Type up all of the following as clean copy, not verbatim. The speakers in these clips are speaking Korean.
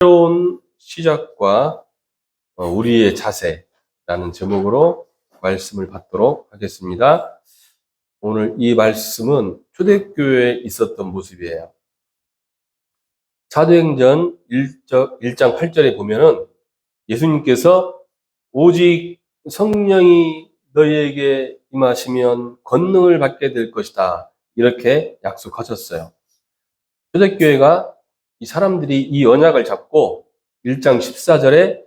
새로운 시작과 우리의 자세라는 제목으로 말씀을 받도록 하겠습니다. 오늘 이 말씀은 초대교회에 있었던 모습이에요. 사도행전 1장 8절에 보면은 예수님께서 오직 성령이 너희에게 임하시면 권능을 받게 될 것이다. 이렇게 약속하셨어요. 초대교회가 이 사람들이 이 언약을 잡고 1장 14절에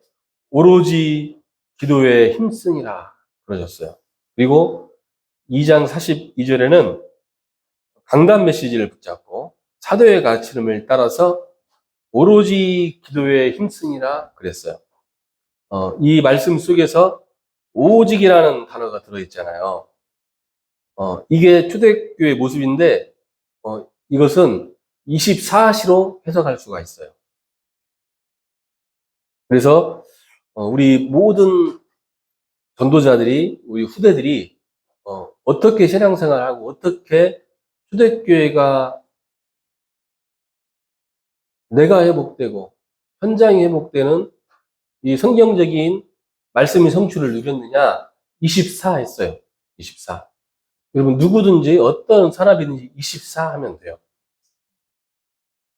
오로지 기도에 힘쓰니라 그러셨어요. 그리고 2장 42절에는 강단 메시지를 붙잡고 사도의 가르침을 따라서 오로지 기도에 힘쓰니라 그랬어요. 이 말씀 속에서 오직이라는 단어가 들어있잖아요. 이게 초대교회 모습인데 이것은 24시로 해석할 수가 있어요. 그래서 우리 모든 전도자들이, 우리 후대들이 어떻게 신앙생활하고 어떻게 초대교회가 내가 회복되고 현장이 회복되는 이 성경적인 말씀의 성취를 누렸느냐? 24 했어요. 24. 여러분 누구든지 어떤 산업이든지 24 하면 돼요.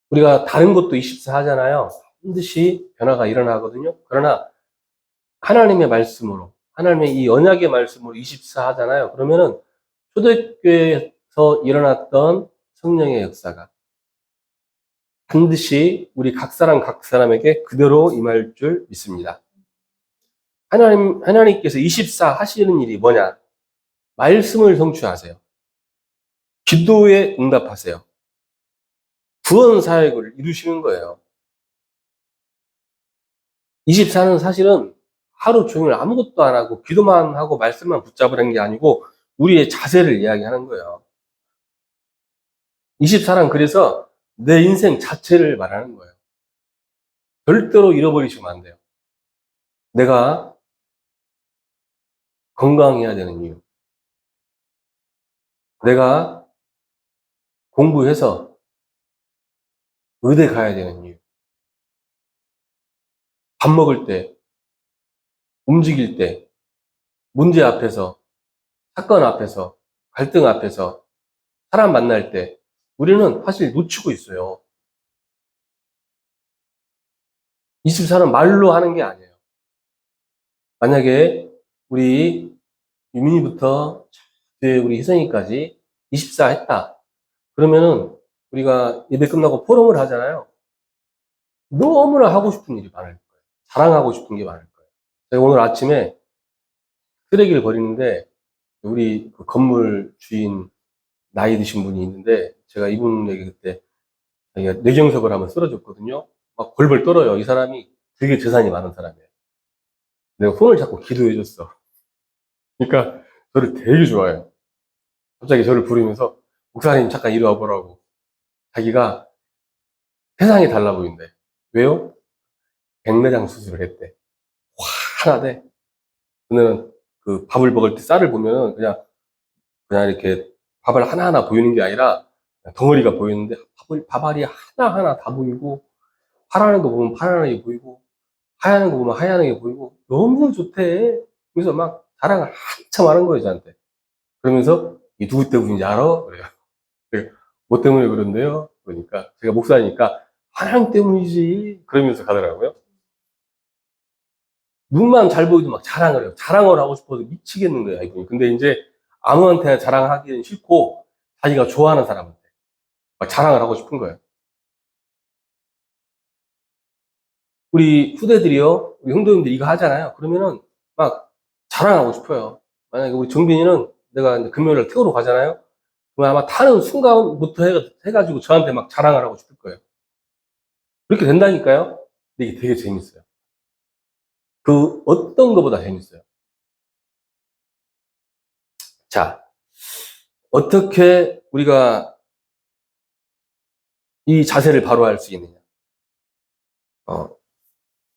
우리가 다른 것도 24 하잖아요. 반드시 변화가 일어나거든요. 그러나 하나님의 말씀으로, 하나님의 이 언약의 말씀으로 24 하잖아요. 그러면은 초대교회에서 일어났던 성령의 역사가 반드시 우리 각 사람에게 그대로 임할 줄 믿습니다. 하나님께서 24 하시는 일이 뭐냐? 말씀을 성취하세요. 기도에 응답하세요. 구원 사역을 이루시는 거예요. 24는 사실은 하루 종일 아무것도 안 하고 기도만 하고 말씀만 붙잡으라는 게 아니고 우리의 자세를 이야기하는 거예요. 24는 그래서 내 인생 자체를 말하는 거예요. 절대로 잃어버리시면 안 돼요. 내가 건강해야 되는 이유. 내가 공부해서 의대 가야 되는 이유. 밥 먹을 때, 움직일 때, 문제 앞에서, 사건 앞에서, 갈등 앞에서, 사람 만날 때 우리는 사실 놓치고 있어요. 24는 말로 하는 게 아니에요. 만약에 우리 유민이부터 우리 희성이까지 24 했다. 그러면은 우리가 예배 끝나고 포럼을 하잖아요. 너무나 하고 싶은 일이 많을 거예요. 자랑하고 싶은 게 많을 거예요. 제가 오늘 아침에 쓰레기를 버리는데 우리 그 건물 주인 나이 드신 분이 있는데 제가 이분에게 그때 자기가 뇌경색을 하면 쓰러졌거든요. 막 벌벌 떨어요. 이 사람이 되게 재산이 많은 사람이에요. 내가 손을 잡고 기도해줬어. 그러니까 저를 되게 좋아해요. 갑자기 저를 부르면서 목사님 잠깐 이리 와보라고. 자기가 세상이 달라 보인대. 왜요? 백내장 수술을 했대. 환하대. 그는 그 밥을 먹을 때 쌀을 보면은 그냥 이렇게 밥알 하나하나 보이는 게 아니라 덩어리가 보이는데 밥알이 하나하나 다 보이고 파란 거 보면 파란하게 보이고 하얀 거 보면 하얀하게 보이고 너무 좋대. 그래서 막 자랑을 한참 하는 거예요, 저한테. 그러면서 이 누구 때문인지 알아? 그래요. 뭐 때문에 그런데요? 그러니까 제가 목사니까 하나님 때문이지. 그러면서 가더라고요. 눈만 잘 보이도 막 자랑을 해요. 자랑을 하고 싶어서 미치겠는 거예요, 이분이. 근데 이제 아무한테 자랑하기는 싫고 자기가 좋아하는 사람한테 막 자랑을 하고 싶은 거예요. 우리 후대들이요, 우리 형도님들 이거 하잖아요. 그러면은 막 자랑하고 싶어요. 만약에 우리 정빈이는 내가 이제 금요일날 태우러 가잖아요. 그럼 아마 타는 순간부터 해가지고 저한테 막 자랑을 하고 싶을 거예요. 그렇게 된다니까요. 근데 이게 되게 재밌어요. 그 어떤 것보다 재밌어요. 자, 어떻게 우리가 이 자세를 바로 할 수 있느냐?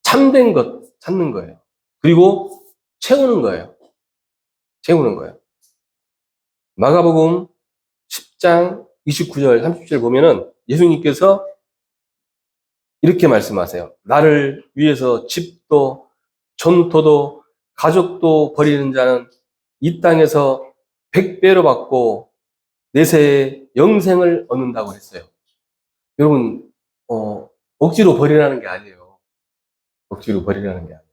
참된 것 찾는 거예요. 그리고 채우는 거예요. 채우는 거예요. 마가복음 10장 29절 30절 보면은 예수님께서 이렇게 말씀하세요. 나를 위해서 집도 전토도 가족도 버리는 자는 이 땅에서 100배로 받고 내세의 영생을 얻는다고 했어요. 여러분, 억지로 버리라는 게 아니에요. 억지로 버리라는 게 아니에요.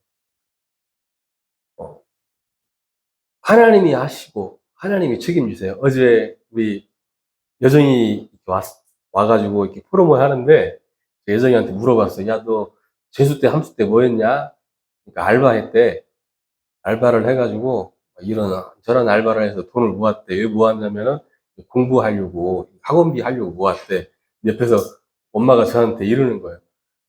하나님이 하시고 하나님이 책임지세요. 어제 우리 여정이 와가지고 이렇게 포럼을 하는데 여정이한테 물어봤어요. 야, 너 재수 때 함수 때 뭐 했냐? 그러니까 알바했대. 알바를 해가지고 이런 저런 알바를 해서 돈을 모았대. 왜 모았냐면은 공부하려고 학원비 하려고 모았대. 옆에서 엄마가 저한테 이러는 거예요.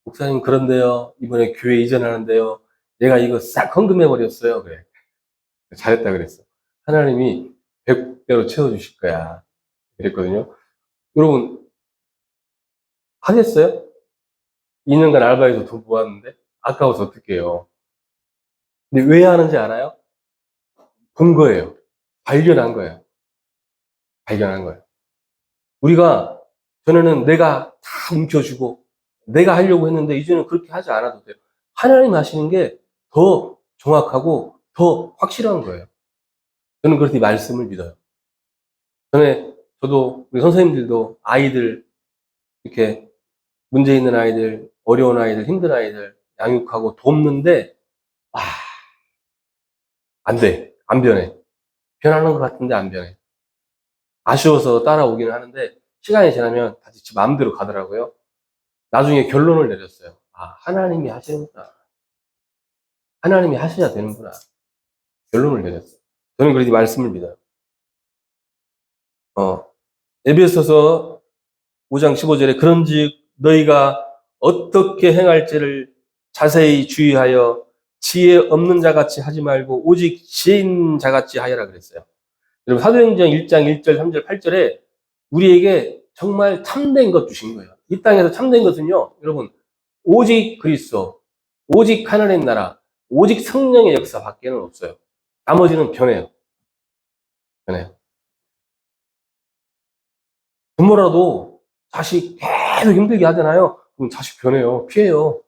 목사님 그런데요. 이번에 교회 이전하는데요. 얘가 이거 싹 헌금해 버렸어요. 그래. 잘했다 그랬어. 하나님이 100배로 채워주실 거야. 그랬거든요. 여러분 하겠어요? 2년간 알바해서 돈 모았는데 아까워서 어떡해요. 근데 왜 하는지 알아요? 본 거예요. 발견한 거예요. 발견한 거예요. 우리가 전에는 내가 다 움켜쥐고 내가 하려고 했는데 이제는 그렇게 하지 않아도 돼요. 하나님 하시는 게 더 정확하고 더 확실한 거예요. 저는 그렇게 말씀을 믿어요. 저도 우리 선생님들도 아이들 이렇게 문제 있는 아이들, 어려운 아이들, 힘든 아이들 양육하고 돕는데 안 돼. 안 변해. 변하는 것 같은데 안 변해. 아쉬워서 따라오기는 하는데 시간이 지나면 다시 지 마음대로 가더라고요. 나중에 결론을 내렸어요. 하나님이 하시는구나. 하나님이 하셔야 되는구나. 결론을 내렸어요. 저는 그래도 말씀을 믿어요. 에베소서 5장 15절에 그런즉 너희가 어떻게 행할지를 자세히 주의하여 지혜 없는 자같이 하지 말고 오직 지혜 있는 자같이 하여라 그랬어요. 여러분 사도행전 1장 1절 3절 8절에 우리에게 정말 참된 것 주신 거예요. 이 땅에서 참된 것은요. 여러분 오직 그리스도, 오직 하나님 나라, 오직 성령의 역사 밖에는 없어요. 나머지는 변해요. 변해요. 부모라도 자식 계속 힘들게 하잖아요. 그럼 자식 변해요. 피해요.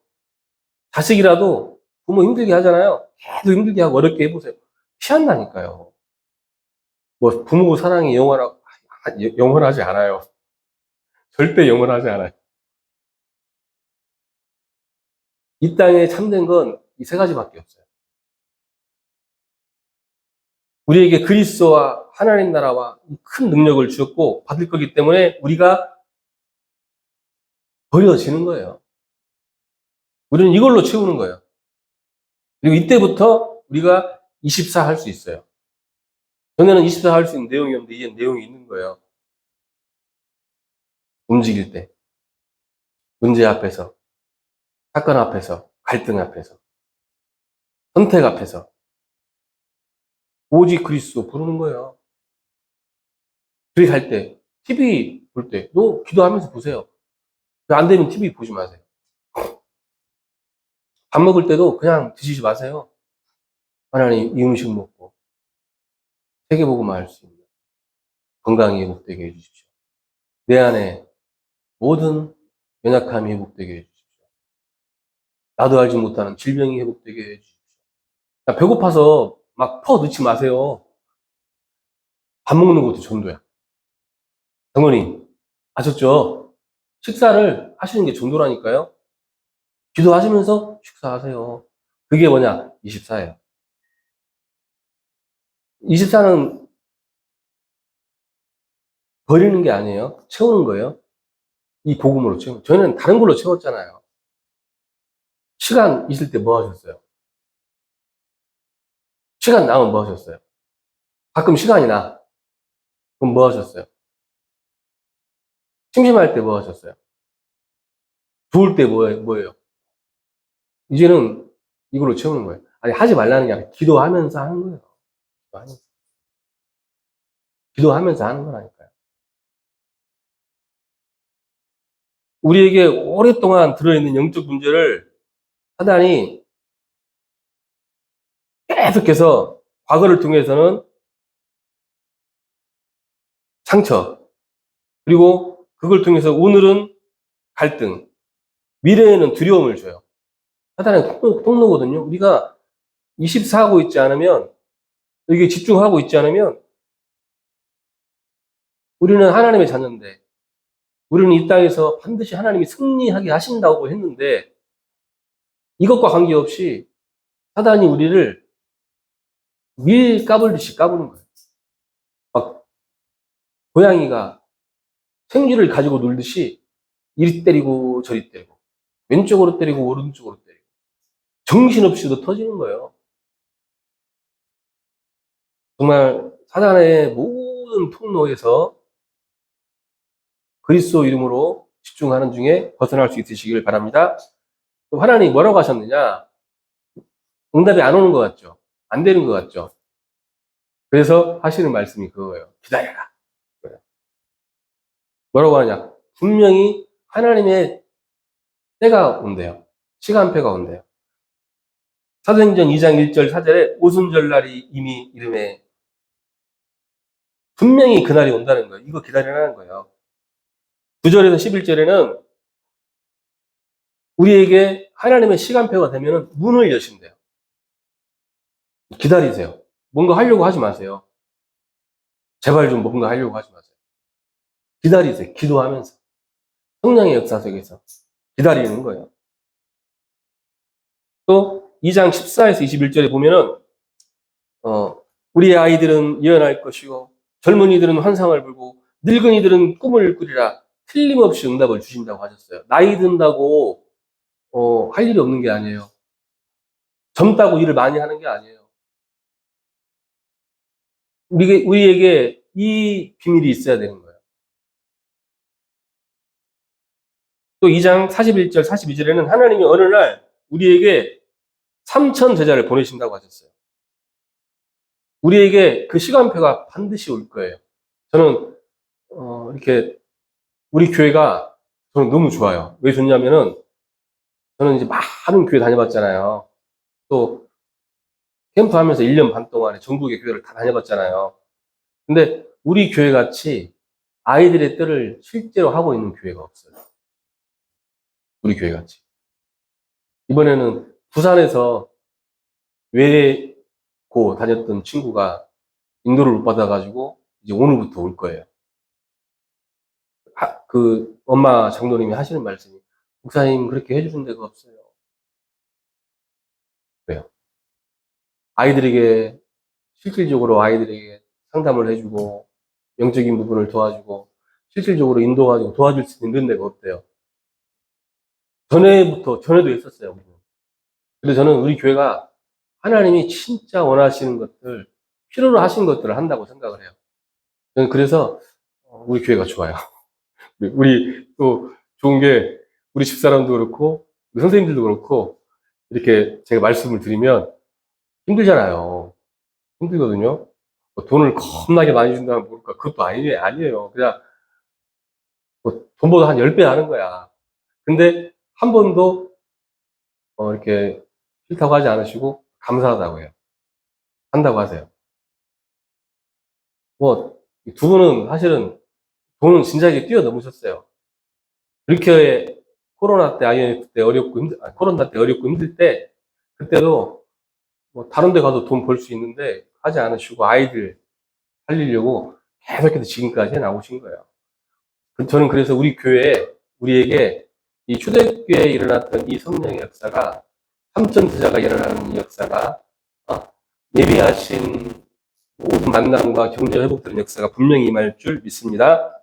자식이라도 부모 힘들게 하잖아요. 계속 힘들게 하고 어렵게 해보세요. 피한다니까요. 뭐 부모 사랑이 영원하지 않아요. 절대 영원하지 않아요. 이 땅에 참된 건 이 세 가지밖에 없어요. 우리에게 그리스도와 하나님 나라와 큰 능력을 주었고 받을 거기 때문에 우리가 버려지는 거예요. 우리는 이걸로 채우는 거예요. 그리고 이때부터 우리가 24 할 수 있어요. 전에는 24 할 수 있는 내용이 없는데 이제 내용이 있는 거예요. 움직일 때. 문제 앞에서, 사건 앞에서, 갈등 앞에서, 선택 앞에서 오직 그리스도 부르는 거예요. 그렇게 할 때, TV 볼 때, 너 기도하면서 보세요. 안 되면 TV 보지 마세요. 밥 먹을 때도 그냥 드시지 마세요. 하나님 이 음식 먹고 세계복음을 할 수 있는 건강이 회복되게 해주십시오. 내 안에 모든 연약함이 회복되게 해주십시오. 나도 알지 못하는 질병이 회복되게 해주십시오. 배고파서 막 퍼 넣지 마세요. 밥 먹는 것도 전도야. 장모님 아셨죠? 식사를 하시는 게 전도라니까요. 기도하시면서 식사하세요. 그게 뭐냐? 24예요. 24는 버리는 게 아니에요. 채우는 거예요. 이 복음으로 채우는. 저희는 다른 걸로 채웠잖아요. 시간 있을 때 뭐 하셨어요? 시간 나면 뭐 하셨어요? 가끔 시간이 나. 그럼 뭐 하셨어요? 심심할 때 뭐 하셨어요? 좋을 때 뭐예요? 이제는 이걸로 채우는 거예요. 아니, 하지 말라는 게 아니라 기도하면서 하는 거예요. 기도하면서 하는 거라니까요. 우리에게 오랫동안 들어있는 영적 문제를 사단이 계속해서 과거를 통해서는 상처, 그리고 그걸 통해서 오늘은 갈등, 미래에는 두려움을 줘요. 사단의 통로거든요. 우리가 24하고 있지 않으면, 여기에 집중하고 있지 않으면, 우리는 하나님의 자녀인데, 우리는 이 땅에서 반드시 하나님이 승리하게 하신다고 했는데, 이것과 관계없이 사단이 우리를 밀 까불듯이 까부는 거예요. 막, 고양이가 생쥐를 가지고 놀듯이 이리 때리고 저리 때리고, 왼쪽으로 때리고 오른쪽으로 때리고, 정신없이도 터지는 거예요. 정말 사단의 모든 통로에서 그리스도 이름으로 집중하는 중에 벗어날 수 있으시길 바랍니다. 또 하나님이 뭐라고 하셨느냐? 응답이 안 오는 것 같죠? 안 되는 것 같죠? 그래서 하시는 말씀이 그거예요. 기다려라. 뭐라고 하냐? 분명히 하나님의 때가 온대요. 시간표가 온대요. 사도행전 2장 1절 4절에 오순절날이 이미 이름에 분명히 그날이 온다는 거예요. 이거 기다리라는 거예요. 9절에서 11절에는 우리에게 하나님의 시간표가 되면 문을 여신대요. 기다리세요. 뭔가 하려고 하지 마세요. 제발 좀 뭔가 하려고 하지 마세요. 기다리세요. 기도하면서. 성령의 역사 속에서 기다리는 거예요. 또 2장 14에서 21절에 보면은 우리의 아이들은 예언할 것이고 젊은이들은 환상을 불고 늙은이들은 꿈을 꾸리라. 틀림없이 응답을 주신다고 하셨어요. 나이 든다고 할 일이 없는 게 아니에요. 젊다고 일을 많이 하는 게 아니에요. 우리에게 이 비밀이 있어야 되는 거예요. 또 2장 41절, 42절에는 하나님이 어느 날 우리에게 3천 제자를 보내신다고 하셨어요. 우리에게 그 시간표가 반드시 올 거예요. 저는 이렇게 우리 교회가 저는 너무 좋아요. 왜 좋냐면은 저는 이제 많은 교회 다녀봤잖아요. 또 캠프하면서 1년 반 동안에 전국의 교회를 다 다녀봤잖아요. 근데 우리 교회 같이 아이들의 뜻을 실제로 하고 있는 교회가 없어요. 우리 교회 같이. 이번에는 부산에서 외고 다녔던 친구가 인도를 못 받아가지고 이제 오늘부터 올 거예요. 그 엄마 장로님이 하시는 말씀이 목사님 그렇게 해주는 데가 없어요. 그래요. 아이들에게 실질적으로 아이들에게 상담을 해주고 영적인 부분을 도와주고 실질적으로 인도가지고 도와줄 수 있는 데가 없대요. 전에도 했었어요. 근데 저는 우리 교회가 하나님이 진짜 원하시는 것들, 필요로 하신 것들을 한다고 생각을 해요. 저는 그래서 우리 교회가 좋아요. 우리 또 좋은 게 우리 집사람도 그렇고 우리 선생님들도 그렇고 이렇게 제가 말씀을 드리면 힘들잖아요. 힘들거든요. 뭐 돈을 겁나게 많이 준다면 모를까. 그것도 아니에요. 그냥 뭐 돈보다 한 10배 하는 거야. 근데 한 번도 이렇게 싫다고 하지 않으시고 감사하다고 해요. 한다고 하세요. 뭐 두 분은 사실은 돈은 진작에 뛰어넘으셨어요. 그렇게 코로나 때 IMF 때 어렵고 코로나 때 어렵고 힘들 때 그때도 뭐 다른 데 가도 돈 벌 수 있는데 하지 않으시고 아이들 살리려고 계속해서 지금까지 해 나오신 거예요. 저는 그래서 우리 교회에 우리에게 이 초대교회에 일어났던 이 성령의 역사가 삼천제자가 일어나는 이 역사가 예비하신 모든 만남과 경제 회복되는 역사가 분명히 임할 줄 믿습니다.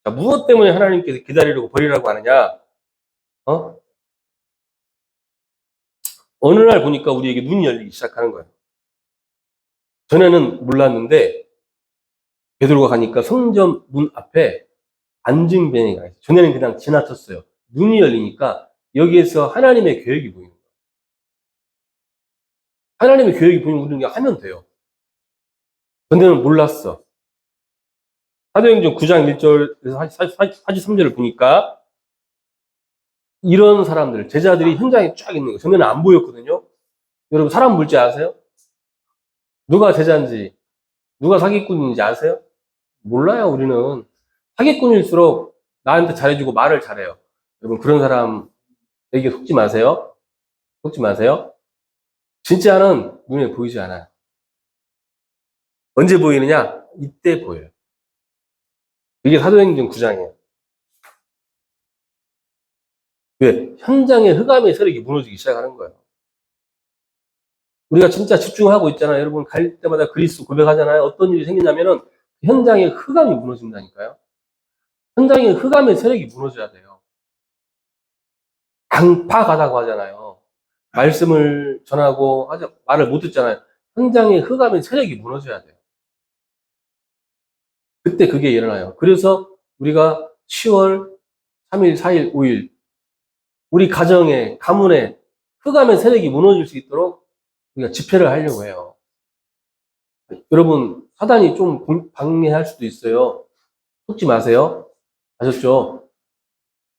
자, 무엇 때문에 하나님께서 기다리려고 버리라고 하느냐? 어느 날 보니까 우리에게 눈이 열리기 시작하는 거예요. 전에는 몰랐는데 베드로가 가니까 성전 문 앞에 안증뱅이가 있어요. 전에는 그냥 지나쳤어요. 눈이 열리니까 여기에서 하나님의 계획이 보이는 거예요. 하나님의 계획이 보이면 우리는 그냥 하면 돼요. 전에는 몰랐어. 사도행전 9장 1절에서 43절을 보니까 이런 사람들, 제자들이 현장에 쫙 있는 거예요. 전에는 안 보였거든요. 여러분 사람 볼지 아세요? 누가 제자인지, 누가 사기꾼인지 아세요? 몰라요, 우리는. 사기꾼일수록 나한테 잘해주고 말을 잘해요. 여러분, 그런 사람 여기 속지 마세요. 속지 마세요. 진짜는 눈에 보이지 않아요. 언제 보이느냐? 이때 보여요. 이게 사도행전 9장이에요. 왜? 현장의 흑암의 세력이 무너지기 시작하는 거예요. 우리가 진짜 집중하고 있잖아요. 여러분 갈 때마다 그리스도 고백하잖아요. 어떤 일이 생기냐면은 현장의 흑암이 무너진다니까요. 현장의 흑암의 세력이 무너져야 돼요. 강파가다고 하잖아요. 말씀을 전하고 말을 못 듣잖아요. 현장의 흑암의 세력이 무너져야 돼요. 그때 그게 일어나요. 그래서 우리가 10월 3일, 4일, 5일 우리 가정에, 가문에 흑암의 세력이 무너질 수 있도록 우리가 집회를 하려고 해요. 여러분, 사단이 좀 방해할 수도 있어요. 속지 마세요. 아셨죠?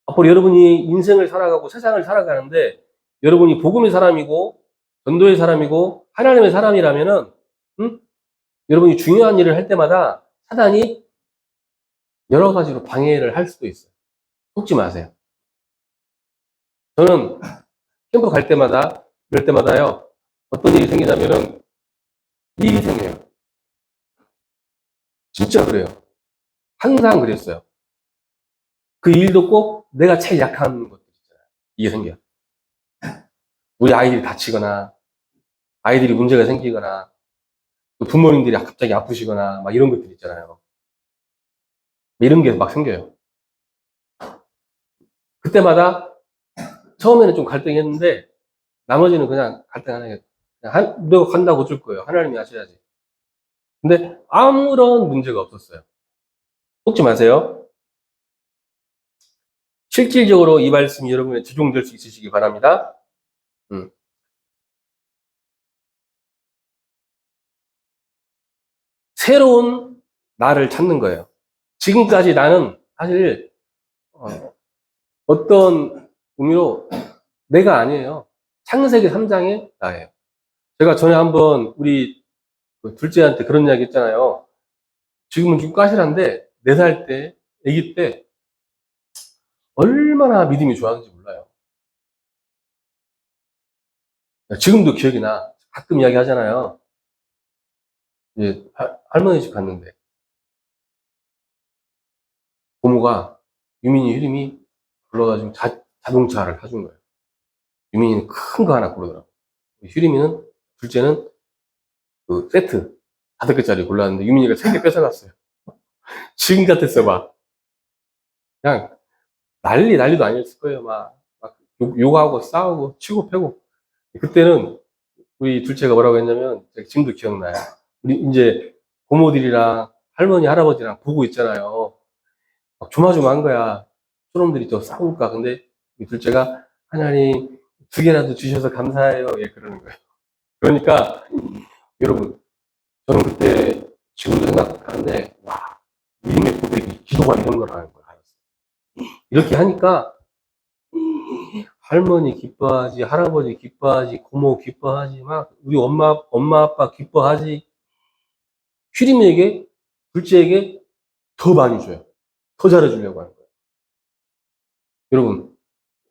앞으로 여러분이 인생을 살아가고 세상을 살아가는데 여러분이 복음의 사람이고 전도의 사람이고 하나님의 사람이라면은 여러분이 중요한 일을 할 때마다 사단이 여러 가지로 방해를 할 수도 있어요. 속지 마세요. 저는 캠프 갈 때마다 이럴 때마다요. 어떤 일이 생기냐면은 일이 생겨요. 진짜 그래요. 항상 그랬어요. 그 일도 꼭 내가 제일 약한 것들 있잖아요. 이게 생겨요. 우리 아이들이 다치거나 아이들이 문제가 생기거나 부모님들이 갑자기 아프시거나 막 이런 것들 있잖아요. 이런 게 막 생겨요. 그때마다 처음에는 좀 갈등했는데 나머지는 그냥 갈등 안 해요. 내가 간다고 어쩔 거예요. 하나님이 하셔야지. 근데 아무런 문제가 없었어요. 속지 마세요. 실질적으로 이 말씀이 여러분의 적용될 수 있으시기 바랍니다. 새로운 나를 찾는 거예요. 지금까지 나는 사실 어떤 의미로 내가 아니에요. 창세기 3장의 나예요. 제가 전에 한번 우리 둘째한테 그런 이야기 했잖아요. 지금은 좀 까실한데 4살 때, 아기 때 얼마나 믿음이 좋았는지 몰라요. 지금도 기억이 나. 가끔 이야기 하잖아요. 이제 할머니 집 갔는데 고모가 유민이 휴림이 불러가지고 자동차를 사준 거예요. 유민이는 큰 거 하나 고르더라고. 휴림이는 둘째는 그 세트 5개짜리 골랐는데 유민이가 3개 뺏어갔어요. 지금 같았어 막 그냥 난리도 아니었을 거예요. 막 욕하고 싸우고 치고 패고. 그때는 우리 둘째가 뭐라고 했냐면 제가 지금도 기억나요. 우리 이제 고모들이랑 할머니 할아버지랑 보고 있잖아요. 막 조마조마한 거야. 저놈들이 또 싸울까. 근데 우리 둘째가 하나님 2개라도 주셔서 감사해요. 예, 그러는 거예요. 그러니까 여러분 저는 그때 지금도 생각하는데 와 믿음의 고백이 기도가 이런 거라는 걸 알았어요. 이렇게 하니까 할머니 기뻐하지, 할아버지 기뻐하지, 고모 기뻐하지, 막 우리 엄마 아빠 기뻐하지. 휘림에게 둘째에게 더 많이 줘요. 더 잘해주려고 하는 거예요. 여러분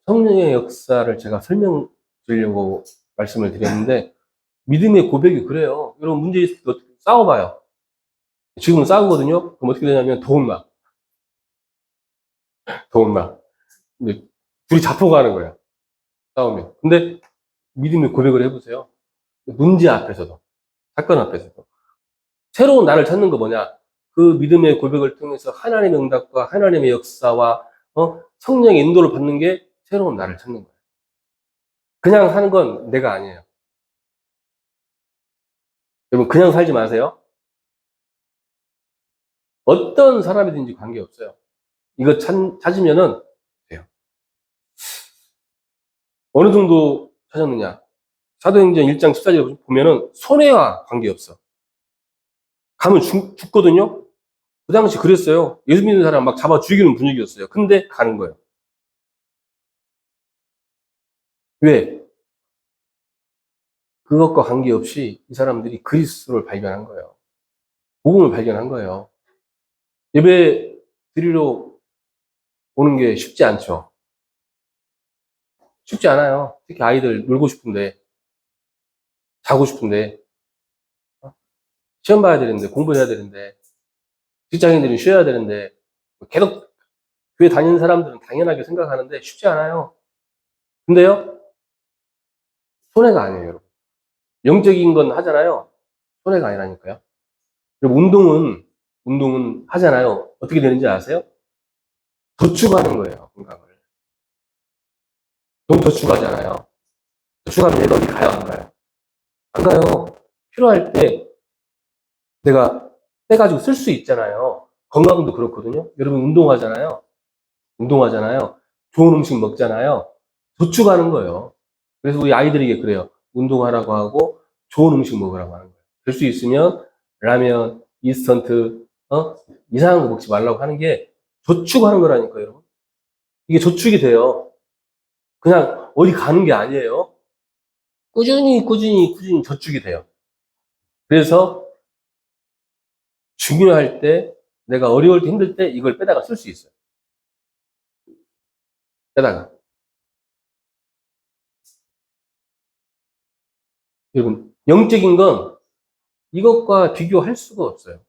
성령의 역사를 제가 설명드리려고 말씀을 드렸는데 믿음의 고백이 그래요. 여러분 문제 있을 때 싸워봐요. 지금은 싸우거든요. 그럼 어떻게 되냐면 더 혼나. 더 혼나. 근데 둘이 자포가는 거야. 싸우면. 근데 믿음의 고백을 해보세요. 문제 앞에서도, 사건 앞에서도. 새로운 나를 찾는 거 뭐냐? 그 믿음의 고백을 통해서 하나님의 응답과 하나님의 역사와 성령의 인도를 받는 게 새로운 나를 찾는 거예요. 그냥 사는 건 내가 아니에요. 여러분 그냥 살지 마세요. 어떤 사람이든지 관계없어요. 이거 찾으면은 돼요. 어느 정도 찾았느냐? 사도행전 1장 14절 보면은 손해와 관계없어. 가면 죽거든요? 그 당시 그랬어요. 예수 믿는 사람 막 잡아 죽이는 분위기였어요. 근데 가는 거예요. 왜? 그것과 관계없이 이 사람들이 그리스도를 발견한 거예요. 복음을 발견한 거예요. 예배 드리러 오는 게 쉽지 않죠. 쉽지 않아요. 특히 아이들 놀고 싶은데, 자고 싶은데, 시험 봐야 되는데, 공부해야 되는데, 직장인들은 쉬어야 되는데, 계속 교회 다니는 사람들은 당연하게 생각하는데 쉽지 않아요. 근데요, 손해가 아니에요, 여러분. 영적인 건 하잖아요. 손해가 아니라니까요. 그리고 운동은 하잖아요. 어떻게 되는지 아세요? 저축하는 거예요, 건강을. 돈 저축하잖아요. 저축하면 얘가 어디 가요, 안 가요? 안 가요. 필요할 때 내가 빼가지고 쓸 수 있잖아요. 건강도 그렇거든요. 여러분 운동하잖아요. 좋은 음식 먹잖아요. 저축하는 거예요. 그래서 우리 아이들에게 그래요. 운동하라고 하고 좋은 음식 먹으라고 하는 거예요. 될 수 있으면 라면, 인스턴트, 이상한 거 먹지 말라고 하는 게 저축하는 거라니까요, 여러분. 이게 저축이 돼요. 그냥 어디 가는 게 아니에요. 꾸준히 저축이 돼요. 그래서 중요할 때, 내가 어려울 때 힘들 때 이걸 빼다가 쓸 수 있어요. 빼다가. 여러분, 영적인 건 이것과 비교할 수가 없어요.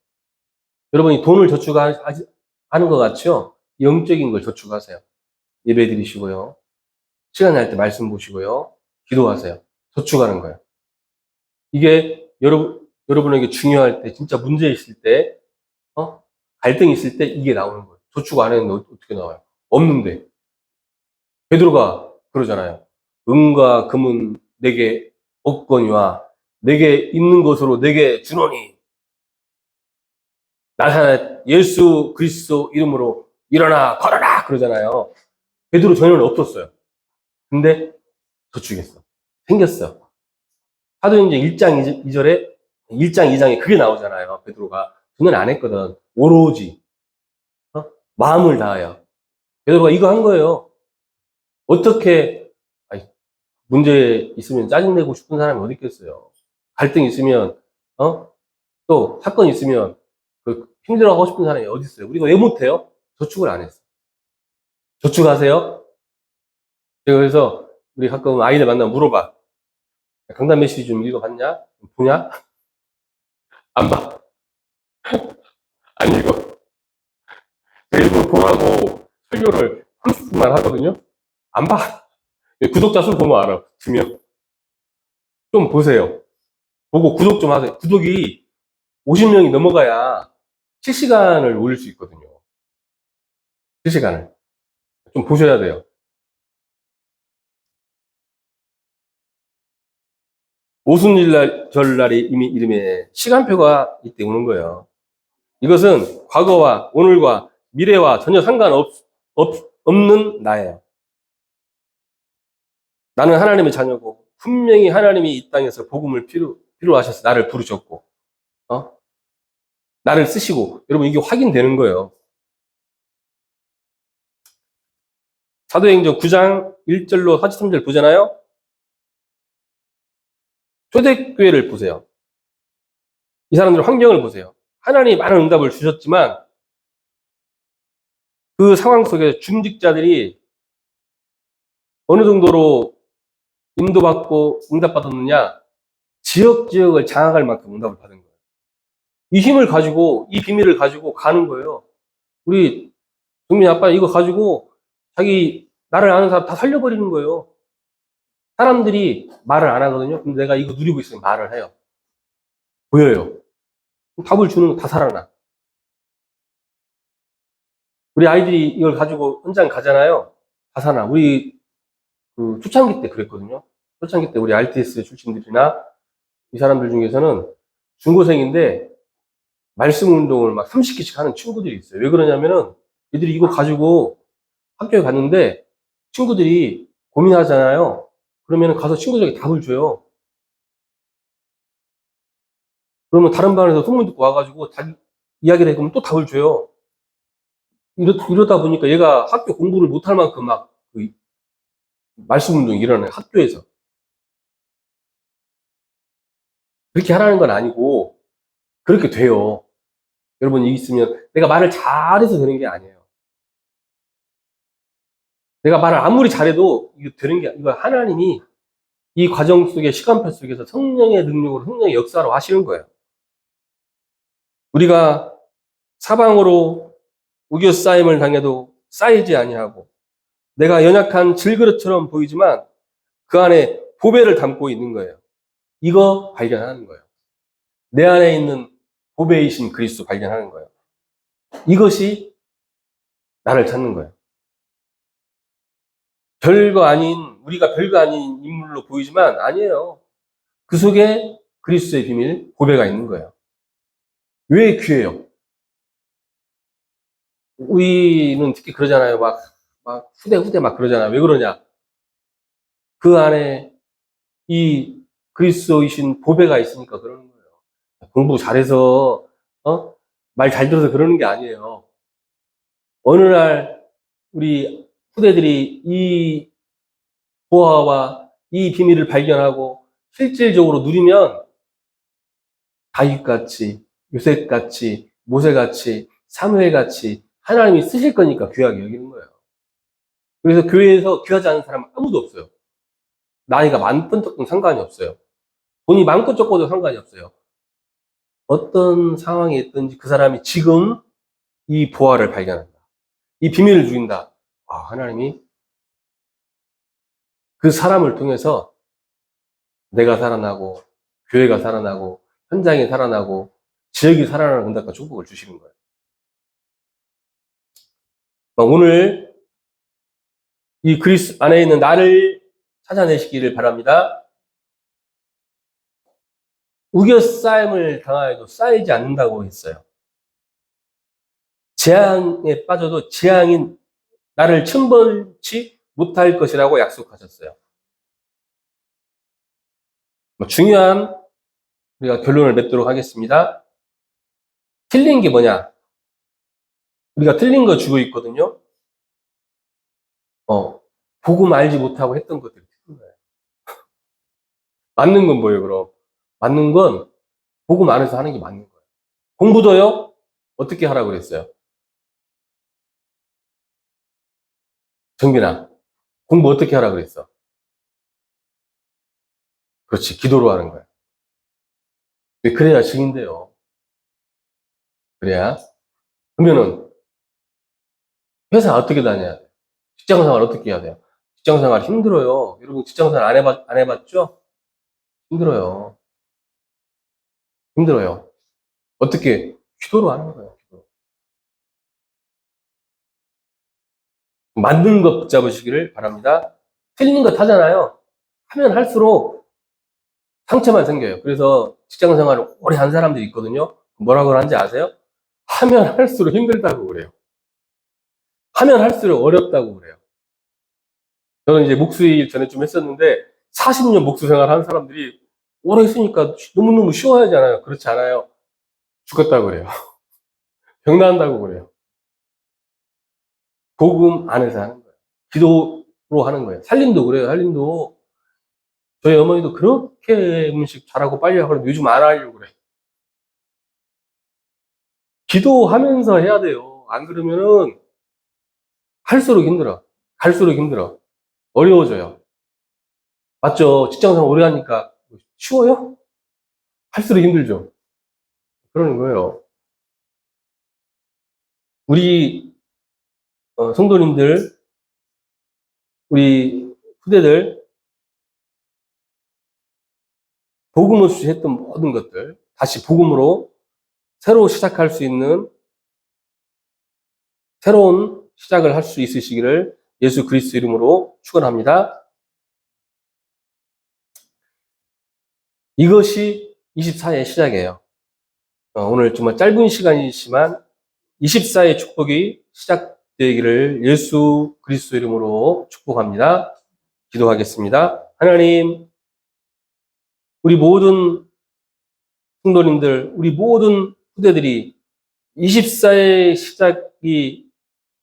여러분이 돈을 저축하는 것 같죠? 영적인 걸 저축하세요. 예배 드리시고요. 시간 날 때 말씀 보시고요. 기도하세요. 저축하는 거예요. 이게 여러분에게 중요할 때, 진짜 문제 있을 때, 갈등이 있을 때 이게 나오는 거예요. 저축 안 했는데 어떻게 나와요? 없는데. 베드로가 그러잖아요. 은과 금은 내게 없거니와 내게 있는 것으로 내게 주노니 나사렛 예수 그리스도 이름으로 일어나 걸어라 그러잖아요. 베드로 전에는 없었어요. 근데 저축했어. 생겼어. 사도행전 1장 2절에 1장 2장에 그게 나오잖아요. 베드로가 저는 안 했거든. 오로지 마음을 다하여. 베드로가 이거 한 거예요. 어떻게 아니, 문제 있으면 짜증내고 싶은 사람이 어디 있겠어요. 갈등 있으면 또 사건 있으면 그 힘들어하고 싶은 사람이 어디 있어요. 우리가 왜 못해요? 저축을 안 했어. 저축하세요. 제가 그래서 우리 가끔 아이들 만나면 물어봐. 강단 메시지 좀 읽어봤냐? 보냐? 안 봐. 안 읽어. 일부러 보라고 설교를 30분만 하거든요. 안 봐. 구독자 수 보면 알아. 2명. 좀 보세요. 보고 구독 좀 하세요. 구독이 50명이 넘어가야 실시간을 올릴 수 있거든요. 실시간을. 좀 보셔야 돼요. 오순절날이 이미 이름에 시간표가 이때 오는 거예요. 이것은 과거와 오늘과 미래와 전혀 없는 나예요. 나는 하나님의 자녀고 분명히 하나님이 이 땅에서 복음을 필요하셔서 나를 부르셨고 나를 쓰시고 여러분 이게 확인되는 거예요. 사도행전 9장 1절로 43절 보잖아요. 초대교회를 보세요. 이 사람들 환경을 보세요. 하나님이 많은 응답을 주셨지만 그 상황 속에 중직자들이 어느 정도로 인도받고 응답받았느냐? 지역을 장악할 만큼 응답을 받은 거예요. 이 힘을 가지고, 이 비밀을 가지고 가는 거예요. 우리 정민 아빠 이거 가지고 자기 나를 아는 사람 다 살려버리는 거예요. 사람들이 말을 안 하거든요. 근데 내가 이거 누리고 있으면 말을 해요. 보여요. 답을 주는 거 다 살아나. 우리 아이들이 이걸 가지고 현장 가잖아요. 다 살아나. 우리 그 초창기 때 그랬거든요. 초창기 때 우리 RTS 출신들이나 이 사람들 중에서는 중고생인데 말씀 운동을 막 30개씩 하는 친구들이 있어요. 왜 그러냐면은 애들이 이거 가지고 학교에 갔는데 친구들이 고민하잖아요. 그러면 가서 친구들에게 답을 줘요. 그러면 다른 반에서 소문 듣고 와가지고 자기 이야기를 해보면 또 답을 줘요. 이러다 보니까 얘가 학교 공부를 못할 만큼 막그 말씀 운동이 일어나요. 학교에서. 그렇게 하라는 건 아니고 그렇게 돼요. 여러분 이 있으면 내가 말을 잘해서 되는 게 아니에요. 내가 말을 아무리 잘해도 이거 되는 게, 이거 하나님이 이 과정 속에, 시간표 속에서 성령의 능력으로, 성령의 역사로 하시는 거예요. 우리가 사방으로 우겨 쌓임을 당해도 쌓이지 아니하고, 내가 연약한 질그릇처럼 보이지만 그 안에 보배를 담고 있는 거예요. 이거 발견하는 거예요. 내 안에 있는 보배이신 그리스도 발견하는 거예요. 이것이 나를 찾는 거예요. 우리가 별거 아닌 인물로 보이지만 아니에요. 그 속에 그리스도의 비밀, 보배가 있는 거예요. 왜 귀해요? 우리는 특히 그러잖아요. 막 후대 막 그러잖아요. 왜 그러냐? 그 안에 이 그리스도이신 보배가 있으니까 그러는 거예요. 공부 잘해서, 말 잘 들어서 그러는 게 아니에요. 어느 날 우리 후대들이 이 보화와 이 비밀을 발견하고 실질적으로 누리면 다윗같이, 요셉같이, 모세같이, 사무엘같이 하나님이 쓰실 거니까 귀하게 여기는 거예요. 그래서 교회에서 귀하지 않은 사람은 아무도 없어요. 나이가 많든 적든 상관이 없어요. 돈이 많고 적고도 상관이 없어요. 어떤 상황에 있든지 그 사람이 지금 이 보화를 발견한다. 이 비밀을 누린다. 하나님이 그 사람을 통해서 내가 살아나고, 교회가 살아나고, 현장이 살아나고, 지역이 살아나는 응답과 축복을 주시는 거예요. 오늘 이 그리스도 안에 있는 나를 찾아내시기를 바랍니다. 우겨 쌓임을 당하여도 쌓이지 않는다고 했어요. 재앙에 빠져도 재앙이 나를 침범치 못할 것이라고 약속하셨어요. 중요한 우리가 결론을 맺도록 하겠습니다. 틀린 게 뭐냐? 우리가 틀린 거 주고 있거든요. 복음 알지 못하고 했던 것들이 틀린 거예요. 맞는 건 뭐예요, 그럼? 맞는 건 복음 안에서 하는 게 맞는 거예요. 공부도요? 어떻게 하라고 그랬어요? 정빈아, 공부 어떻게 하라고 그랬어? 그렇지, 기도로 하는 거예요. 그래야 증인돼요. 그래야. 그러면은 회사 어떻게 다녀야 돼요? 직장생활 어떻게 해야 돼요? 직장생활 힘들어요. 여러분 직장생활 안 해봤죠? 힘들어요. 힘들어요. 어떻게? 기도로 하는 거예요. 기도로. 맞는 것 붙잡으시기를 바랍니다. 틀린 것 하잖아요. 하면 할수록 상처만 생겨요. 그래서 직장생활을 오래 한 사람들이 있거든요. 뭐라고 하는지 아세요? 하면 할수록 힘들다고 그래요. 하면 할수록 어렵다고 그래요. 저는 이제 목수일 전에 좀 했었는데 40년 목수 생활 한 사람들이 오래 했으니까 너무너무 쉬워하지 않아요. 그렇지 않아요. 죽었다고 그래요. 병난다고 그래요. 복음 안에서 하는 거예요. 기도로 하는 거예요. 살림도 그래요. 살림도 저희 어머니도 그렇게 음식 잘하고 빨리 하고 요즘 안 하려고 그래. 기도하면서 해야 돼요. 안 그러면은 할수록 힘들어. 갈수록 힘들어. 어려워져요. 맞죠? 직장생활 오래 하니까 쉬워요? 할수록 힘들죠. 그러는 거예요. 우리 성도님들, 우리 후대들 복음 없이 했던 모든 것들 다시 복음으로 새로 시작할 수 있는 새로운 시작을 할 수 있으시기를 예수 그리스도 이름으로 축원합니다. 이것이 24의 시작이에요. 오늘 정말 짧은 시간이지만 24의 축복이 시작되기를 예수 그리스도 이름으로 축복합니다. 기도하겠습니다. 하나님, 우리 모든 성도님들, 우리 모든 후대들이 24의 시작이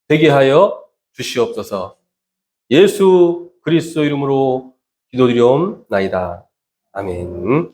되게 하여 주시옵소서. 예수 그리스도 이름으로 기도드리옵나이다. 아멘.